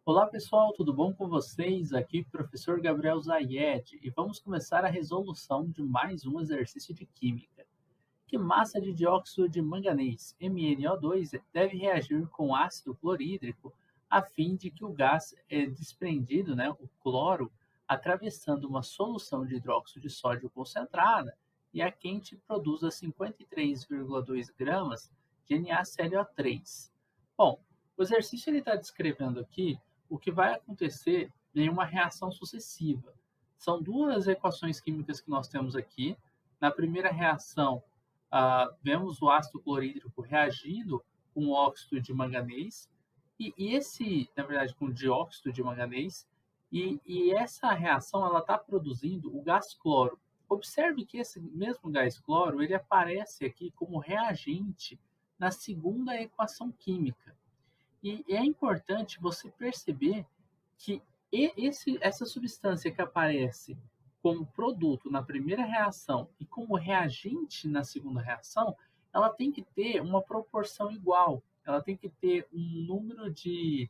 Olá pessoal, tudo bom com vocês? Aqui professor Gabriel Zayed e vamos começar a resolução de mais um exercício de química. Que massa de dióxido de manganês, MnO2, deve reagir com ácido clorídrico a fim de que o gás é desprendido, o cloro, atravessando uma solução de hidróxido de sódio concentrada e a quente produza 53,2 gramas de NaClO3. Bom, o exercício ele está descrevendo aqui o que vai acontecer em uma reação sucessiva. São duas equações químicas que nós temos aqui. Na primeira reação, vemos o ácido clorídrico reagindo com o óxido de manganês, na verdade, com o dióxido de manganês, e essa reação ela está produzindo o gás cloro. Observe que esse mesmo gás cloro ele aparece aqui como reagente na segunda equação química. E é importante você perceber que essa substância que aparece como produto na primeira reação e como reagente na segunda reação, ela tem que ter uma proporção igual. Ela tem que ter um número de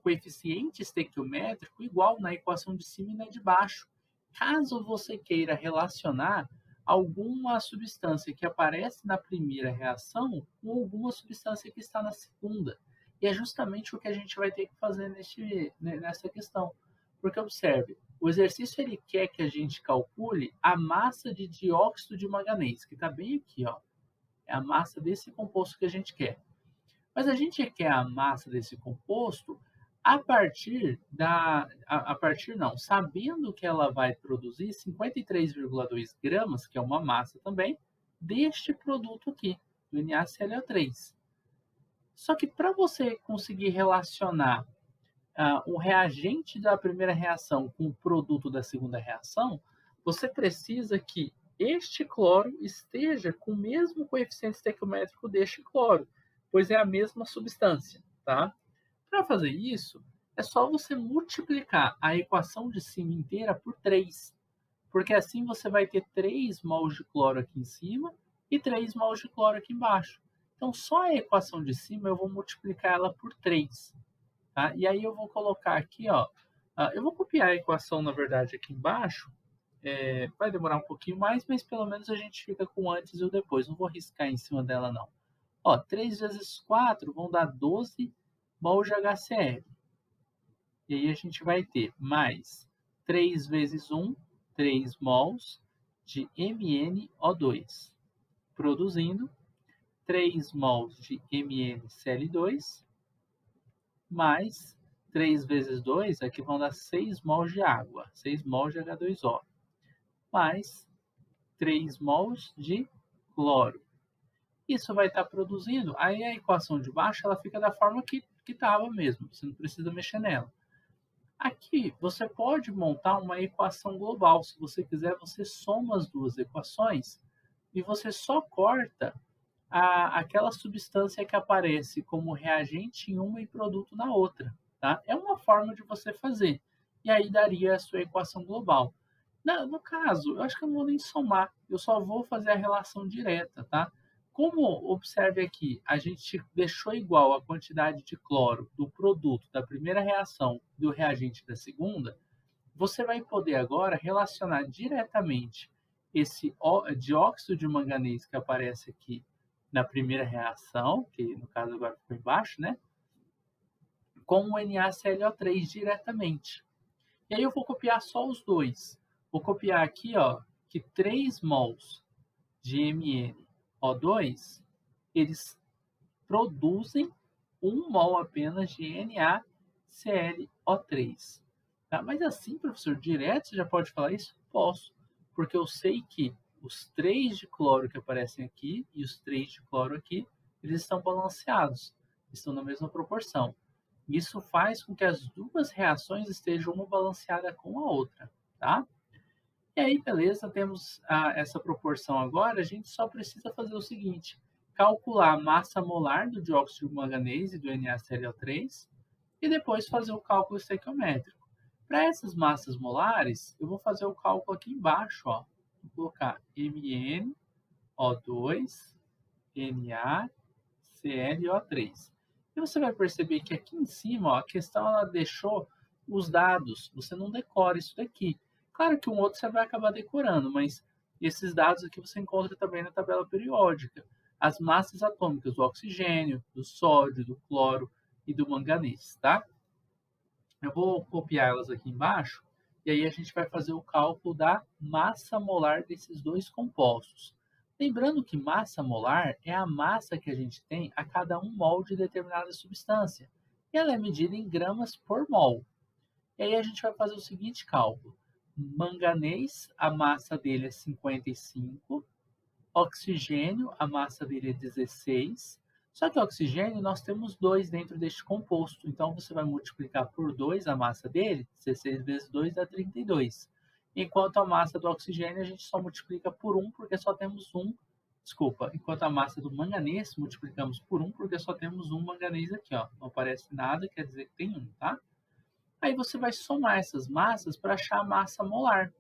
coeficiente estequiométrico igual na equação de cima e na de baixo. Caso você queira relacionar alguma substância que aparece na primeira reação com alguma substância que está na segunda. E é justamente o que a gente vai ter que fazer nessa questão. Porque observe, o exercício ele quer que a gente calcule a massa de dióxido de manganês, que está bem aqui, ó. É a massa desse composto que a gente quer. Mas a gente quer a massa desse composto a partir não, sabendo que ela vai produzir 53,2 gramas, que é uma massa também, deste produto aqui, do NaClO3. Só que para você conseguir relacionar o reagente da primeira reação com o produto da segunda reação, você precisa que este cloro esteja com o mesmo coeficiente estequiométrico deste cloro, pois é a mesma substância, tá? Para fazer isso, é só você multiplicar a equação de cima inteira por 3, porque assim você vai ter 3 mols de cloro aqui em cima e 3 mols de cloro aqui embaixo. Então, só a equação de cima eu vou multiplicar ela por 3. Tá? E aí eu vou colocar aqui, ó, eu vou copiar a equação, na verdade, aqui embaixo. Vai demorar um pouquinho mais, mas pelo menos a gente fica com o antes e o depois. Não vou riscar em cima dela, não. Ó, 3 vezes 4 vão dar 12 mols de HCl. E aí a gente vai ter mais 3 vezes 1, 3 mols de MnO2, produzindo 3 mols de MnCl2, mais 3 vezes 2, aqui vão dar 6 mols de água, 6 mols de H2O, mais 3 mols de cloro. Isso vai estar produzindo, aí a equação de baixo ela fica da forma que estava mesmo, você não precisa mexer nela. Aqui você pode montar uma equação global, se você quiser você soma as duas equações e você só corta aquela substância que aparece como reagente em uma e produto na outra. Tá? É uma forma de você fazer. E aí daria a sua equação global. No caso, eu acho que eu não vou nem somar, eu só vou fazer a relação direta, tá? Como, observe aqui, a gente deixou igual a quantidade de cloro do produto da primeira reação do reagente da segunda, você vai poder agora relacionar diretamente esse dióxido de manganês que aparece aqui na primeira reação, que no caso agora ficou embaixo, né? Com o NaClO3 diretamente. E aí eu vou copiar só os dois. Vou copiar aqui, ó, que 3 mols de MnO2, eles produzem 1 mol apenas de NaClO3. Tá? Mas assim, professor, direto você já pode falar isso? Posso, porque eu sei que os 3 de cloro que aparecem aqui e os 3 de cloro aqui, eles estão balanceados, estão na mesma proporção. Isso faz com que as duas reações estejam uma balanceada com a outra, tá? E aí, beleza, temos essa proporção agora, a gente só precisa fazer o seguinte, calcular a massa molar do dióxido de manganês e do NaClO3 e depois fazer o cálculo estequiométrico. Para essas massas molares, eu vou fazer o cálculo aqui embaixo, ó. Vou colocar MnO2, NaClO3. E você vai perceber que aqui em cima, ó, a questão ela deixou os dados, você não decora isso daqui. Claro que um outro você vai acabar decorando, mas esses dados aqui você encontra também na tabela periódica. As massas atômicas do oxigênio, do sódio, do cloro e do manganês, tá? Eu vou copiar elas aqui embaixo e aí a gente vai fazer o cálculo da massa molar desses dois compostos. Lembrando que massa molar é a massa que a gente tem a cada 1 mol de determinada substância. E ela é medida em gramas por mol. E aí a gente vai fazer o seguinte cálculo. Manganês, a massa dele é 55. Oxigênio, a massa dele é 16. Só que oxigênio nós temos 2 dentro deste composto. Então você vai multiplicar por 2 a massa dele, 16 vezes 2 dá 32. Enquanto a massa do oxigênio a gente só multiplica por 1 porque só temos um. Desculpa, enquanto a massa do manganês multiplicamos por 1 porque só temos um manganês aqui, ó. Não aparece nada, quer dizer que tem um, tá? Aí você vai somar essas massas para achar a massa molar.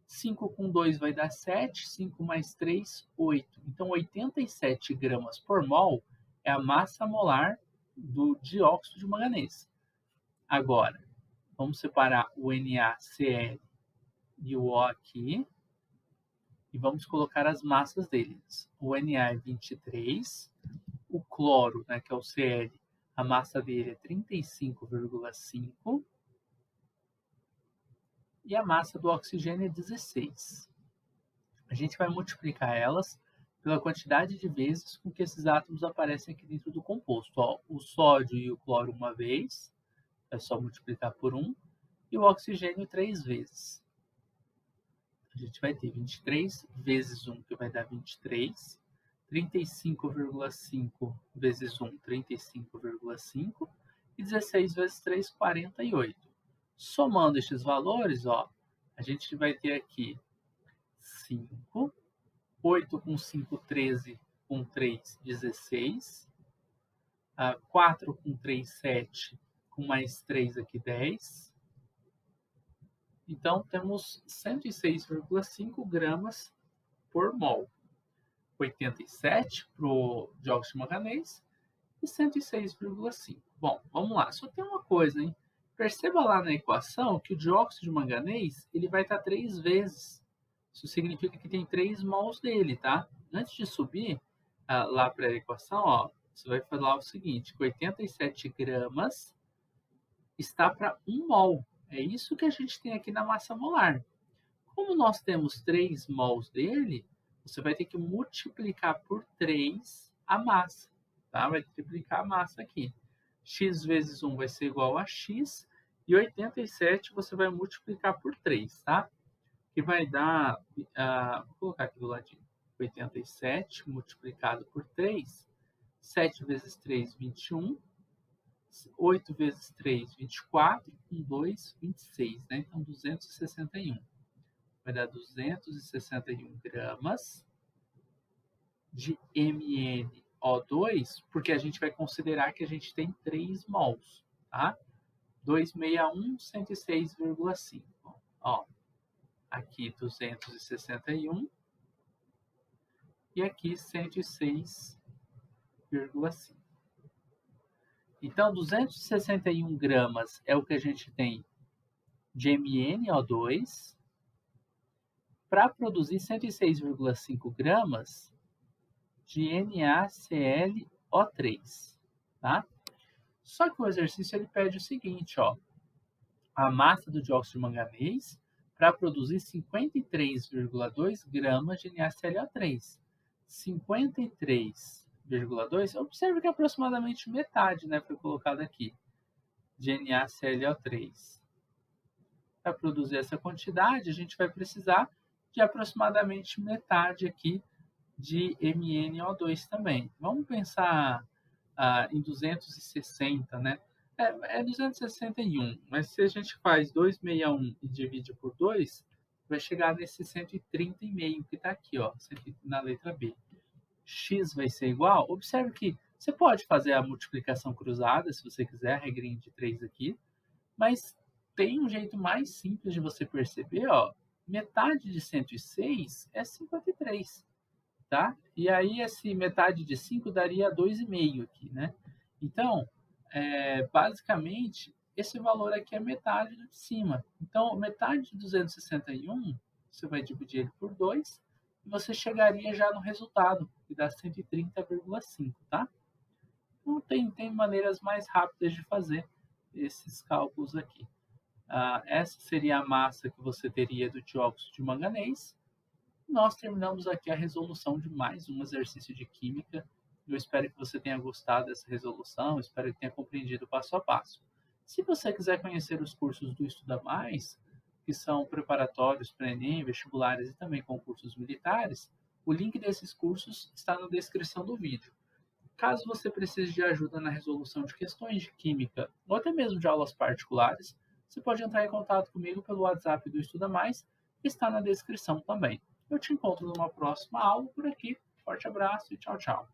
5 com 2 vai dar 7, 5 mais 3, 8. Então, 87 gramas por mol é a massa molar do dióxido de manganês. Agora, vamos separar o NaCl e o O aqui e vamos colocar as massas deles. O Na é 23, o cloro, né, que é o Cl, a massa dele é 35,5 e a massa do oxigênio é 16. A gente vai multiplicar elas pela quantidade de vezes com que esses átomos aparecem aqui dentro do composto. Ó, o sódio e o cloro uma vez, é só multiplicar por 1, e o oxigênio 3 vezes. A gente vai ter 23 vezes 1, que vai dar 23, 35,5 vezes 1, 35,5, e 16 vezes 3, 48. Somando estes valores, ó, a gente vai ter aqui 5, 8 com 5, 13, com 3, 16, 4 com 3, 7, com mais 3 aqui, 10. Então, temos 106,5 gramas por mol. 87 para o dióxido de manganês e 106,5. Bom, vamos lá. Só tem uma coisa, hein? Perceba lá na equação que o dióxido de manganês ele vai estar 3 vezes. Isso significa que tem 3 mols dele, tá? Antes de subir lá para a equação, ó, você vai falar o seguinte, que 87 gramas está para 1 mol. É isso que a gente tem aqui na massa molar. Como nós temos 3 mols dele, você vai ter que multiplicar por 3 a massa. Tá? Vai triplicar a massa aqui. X vezes 1 vai ser igual a X. E 87 você vai multiplicar por 3, tá? Que vai dar, vou colocar aqui do ladinho, 87 multiplicado por 3, 7 vezes 3, 21, 8 vezes 3, 24, com 2, 26, né? Então, 261. Vai dar 261 gramas de MnO2, porque a gente vai considerar que a gente tem 3 mols, tá? 261, 106,5. Ó, aqui 261 e aqui 106,5. Então, 261 gramas é o que a gente tem de MnO2 para produzir 106,5 gramas de NaClO3, tá? Só que o exercício ele pede o seguinte, ó, a massa do dióxido de manganês para produzir 53,2 gramas de NaClO3. 53,2, observe que é aproximadamente metade, né, foi colocado aqui, de NaClO3. Para produzir essa quantidade, a gente vai precisar de aproximadamente metade aqui de MnO2 também. Vamos pensar em 260, né? É 261, mas se a gente faz 261 e divide por 2, vai chegar nesse 130,5 que está aqui, ó, na letra B. X vai ser igual, observe que você pode fazer a multiplicação cruzada, se você quiser, a regrinha de 3 aqui, mas tem um jeito mais simples de você perceber, ó, metade de 106 é 53, tá? E aí, esse metade de 5 daria 2,5 aqui, né? Então, basicamente, esse valor aqui é metade do de cima. Então, metade de 261, você vai dividir ele por 2 e você chegaria já no resultado, que dá 130,5, tá? Então, tem maneiras mais rápidas de fazer esses cálculos aqui. Essa seria a massa que você teria do dióxido de manganês. Nós terminamos aqui a resolução de mais um exercício de química. Eu espero que você tenha gostado dessa resolução, espero que tenha compreendido passo a passo. Se você quiser conhecer os cursos do Estuda Mais, que são preparatórios para Enem, vestibulares e também concursos militares, o link desses cursos está na descrição do vídeo. Caso você precise de ajuda na resolução de questões de química ou até mesmo de aulas particulares, você pode entrar em contato comigo pelo WhatsApp do Estuda Mais, que está na descrição também. Eu te encontro numa próxima aula por aqui. Forte abraço e tchau, tchau.